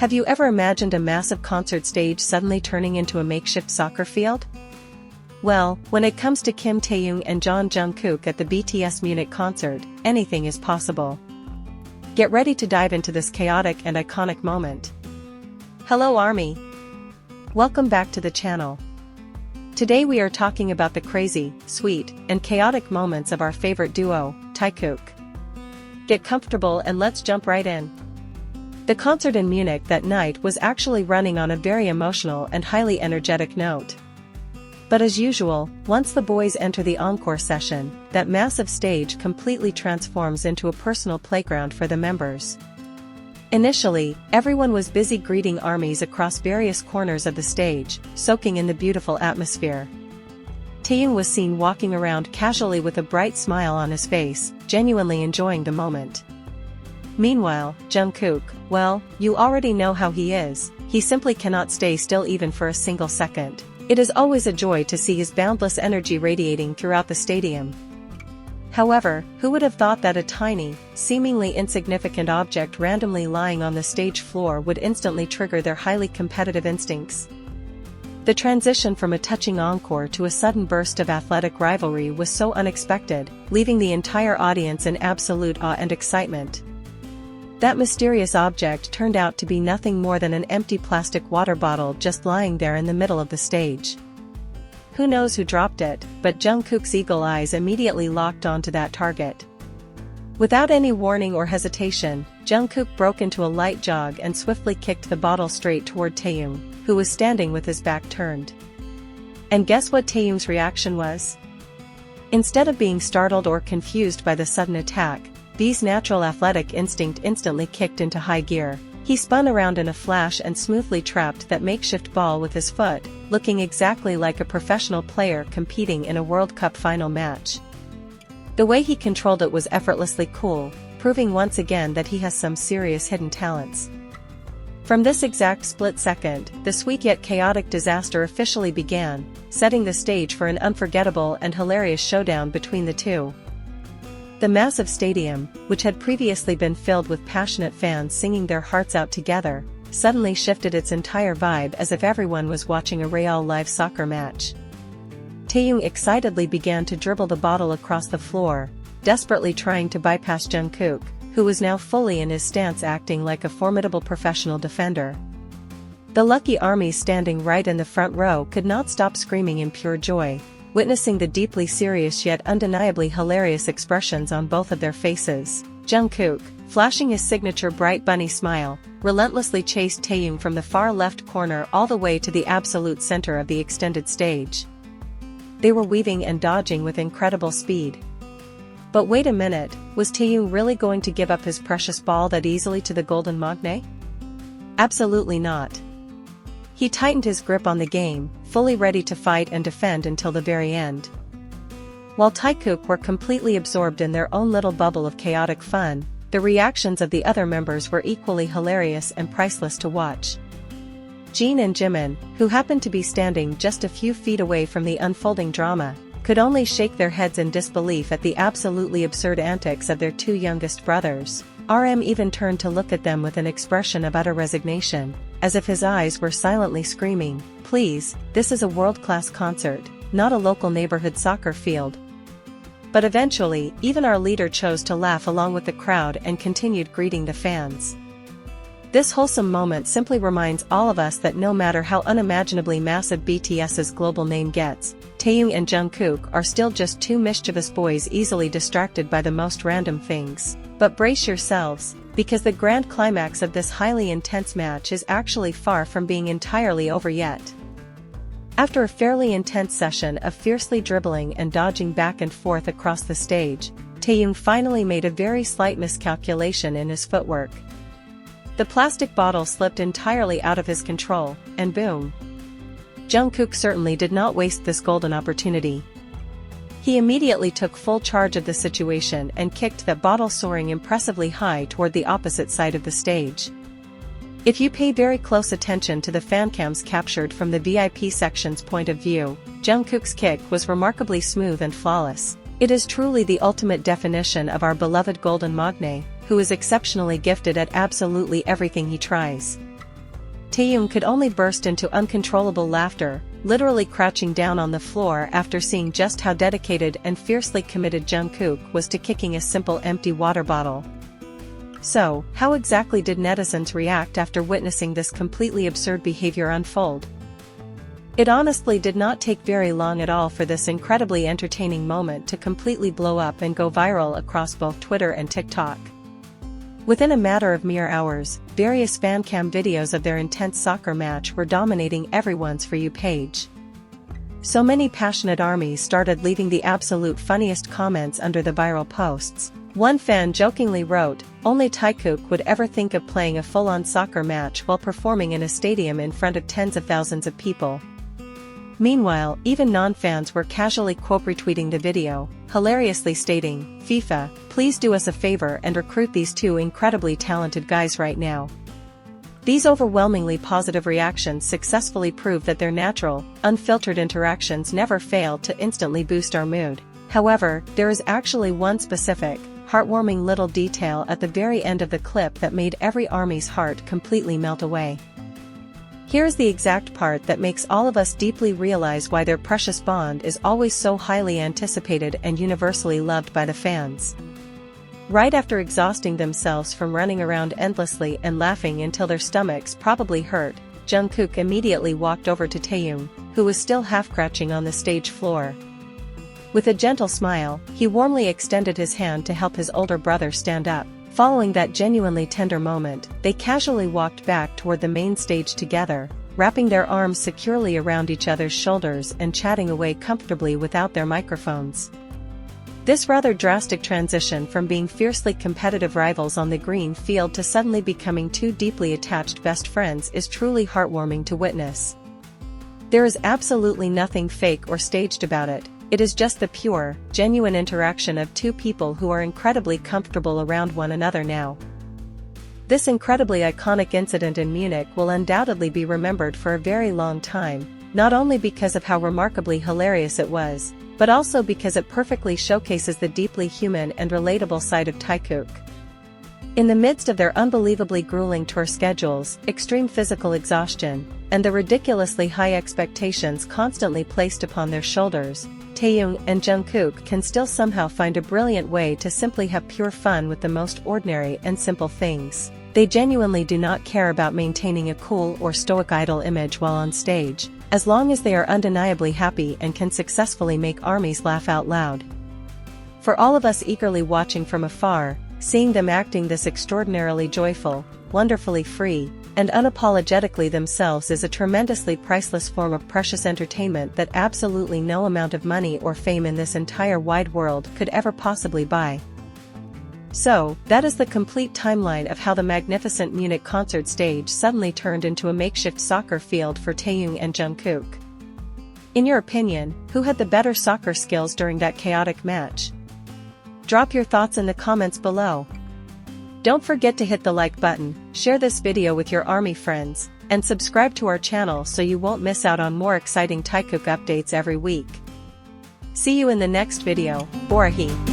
Have you ever imagined a massive concert stage suddenly turning into a makeshift soccer field? Well, when it comes to Taehyung and Jungkook at the BTS Munich concert, anything is possible. Get ready to dive into this chaotic and iconic moment. Hello ARMY! Welcome back to the channel. Today we are talking about the crazy, sweet, and chaotic moments of our favorite duo, Taekook. Get comfortable and let's jump right in. The concert in Munich that night was actually running on a very emotional and highly energetic note. But as usual, once the boys enter the encore session, that massive stage completely transforms into a personal playground for the members. Initially, everyone was busy greeting ARMYs across various corners of the stage, soaking in the beautiful atmosphere. Taehyung was seen walking around casually with a bright smile on his face, genuinely enjoying the moment. Meanwhile, Jungkook, well, you already know how he is, he simply cannot stay still even for a single second. It is always a joy to see his boundless energy radiating throughout the stadium. However, who would have thought that a tiny, seemingly insignificant object randomly lying on the stage floor would instantly trigger their highly competitive instincts? The transition from a touching encore to a sudden burst of athletic rivalry was so unexpected, leaving the entire audience in absolute awe and excitement. That mysterious object turned out to be nothing more than an empty plastic water bottle just lying there in the middle of the stage. Who knows who dropped it, but Jungkook's eagle eyes immediately locked onto that target. Without any warning or hesitation, Jungkook broke into a light jog and swiftly kicked the bottle straight toward Taehyung, who was standing with his back turned. And guess what Taehyung's reaction was? Instead of being startled or confused by the sudden attack, B's natural athletic instinct instantly kicked into high gear. He spun around in a flash and smoothly trapped that makeshift ball with his foot, looking exactly like a professional player competing in a World Cup final match. The way he controlled it was effortlessly cool, proving once again that he has some serious hidden talents. From this exact split second, the sweet yet chaotic disaster officially began, setting the stage for an unforgettable and hilarious showdown between the two. The massive stadium, which had previously been filled with passionate fans singing their hearts out together, suddenly shifted its entire vibe as if everyone was watching a real live soccer match. Taehyung excitedly began to dribble the bottle across the floor, desperately trying to bypass Jungkook, who was now fully in his stance acting like a formidable professional defender. The lucky ARMYs standing right in the front row could not stop screaming in pure joy, witnessing the deeply serious yet undeniably hilarious expressions on both of their faces. Jungkook, flashing his signature bright bunny smile, relentlessly chased Taehyung from the far left corner all the way to the absolute center of the extended stage. They were weaving and dodging with incredible speed. But wait a minute, was Taehyung really going to give up his precious ball that easily to the Golden Magne? Absolutely not. He tightened his grip on the game, fully ready to fight and defend until the very end. While Taekook were completely absorbed in their own little bubble of chaotic fun, the reactions of the other members were equally hilarious and priceless to watch. Jin and Jimin, who happened to be standing just a few feet away from the unfolding drama, could only shake their heads in disbelief at the absolutely absurd antics of their two youngest brothers. RM even turned to look at them with an expression of utter resignation, as if his eyes were silently screaming, "Please, this is a world-class concert, not a local neighborhood soccer field." But eventually, even our leader chose to laugh along with the crowd and continued greeting the fans. This wholesome moment simply reminds all of us that no matter how unimaginably massive BTS's global name gets, Taehyung and Jungkook are still just two mischievous boys easily distracted by the most random things. But brace yourselves, because the grand climax of this highly intense match is actually far from being entirely over yet. After a fairly intense session of fiercely dribbling and dodging back and forth across the stage, Taehyung finally made a very slight miscalculation in his footwork. The plastic bottle slipped entirely out of his control, and boom. Jungkook certainly did not waste this golden opportunity. He immediately took full charge of the situation and kicked that bottle soaring impressively high toward the opposite side of the stage. If you pay very close attention to the fancams captured from the VIP section's point of view, Jungkook's kick was remarkably smooth and flawless. It is truly the ultimate definition of our beloved Golden Magne, who is exceptionally gifted at absolutely everything he tries. Taehyung could only burst into uncontrollable laughter, literally crouching down on the floor after seeing just how dedicated and fiercely committed Jungkook was to kicking a simple empty water bottle. So, how exactly did netizens react after witnessing this completely absurd behavior unfold? It honestly did not take very long at all for this incredibly entertaining moment to completely blow up and go viral across both Twitter and TikTok. Within a matter of mere hours, various fancam videos of their intense soccer match were dominating everyone's For You page. So many passionate armies started leaving the absolute funniest comments under the viral posts. One fan jokingly wrote, "Only Taekook would ever think of playing a full-on soccer match while performing in a stadium in front of tens of thousands of people." Meanwhile, even non-fans were casually quote-retweeting the video, hilariously stating, "FIFA, please do us a favor and recruit these two incredibly talented guys right now." These overwhelmingly positive reactions successfully prove that their natural, unfiltered interactions never fail to instantly boost our mood. However, there is actually one specific, heartwarming little detail at the very end of the clip that made every army's heart completely melt away. Here's the exact part that makes all of us deeply realize why their precious bond is always so highly anticipated and universally loved by the fans. Right after exhausting themselves from running around endlessly and laughing until their stomachs probably hurt, Jungkook immediately walked over to Taehyung, who was still half-crouching on the stage floor. With a gentle smile, he warmly extended his hand to help his older brother stand up. Following that genuinely tender moment, they casually walked back toward the main stage together, wrapping their arms securely around each other's shoulders and chatting away comfortably without their microphones. This rather drastic transition from being fiercely competitive rivals on the green field to suddenly becoming two deeply attached best friends is truly heartwarming to witness. There is absolutely nothing fake or staged about it. It is just the pure, genuine interaction of two people who are incredibly comfortable around one another now. This incredibly iconic incident in Munich will undoubtedly be remembered for a very long time, not only because of how remarkably hilarious it was, but also because it perfectly showcases the deeply human and relatable side of Taekook. In the midst of their unbelievably grueling tour schedules, extreme physical exhaustion, and the ridiculously high expectations constantly placed upon their shoulders, Taehyung and Jungkook can still somehow find a brilliant way to simply have pure fun with the most ordinary and simple things. They genuinely do not care about maintaining a cool or stoic idol image while on stage, as long as they are undeniably happy and can successfully make armies laugh out loud. For all of us eagerly watching from afar, seeing them acting this extraordinarily joyful, wonderfully free, and unapologetically themselves is a tremendously priceless form of precious entertainment that absolutely no amount of money or fame in this entire wide world could ever possibly buy. So, that is the complete timeline of how the magnificent Munich concert stage suddenly turned into a makeshift soccer field for Taehyung and Jungkook. In your opinion, who had the better soccer skills during that chaotic match? Drop your thoughts in the comments below. Don't forget to hit the like button, share this video with your army friends, and subscribe to our channel so you won't miss out on more exciting Taekook updates every week. See you in the next video. Borahi.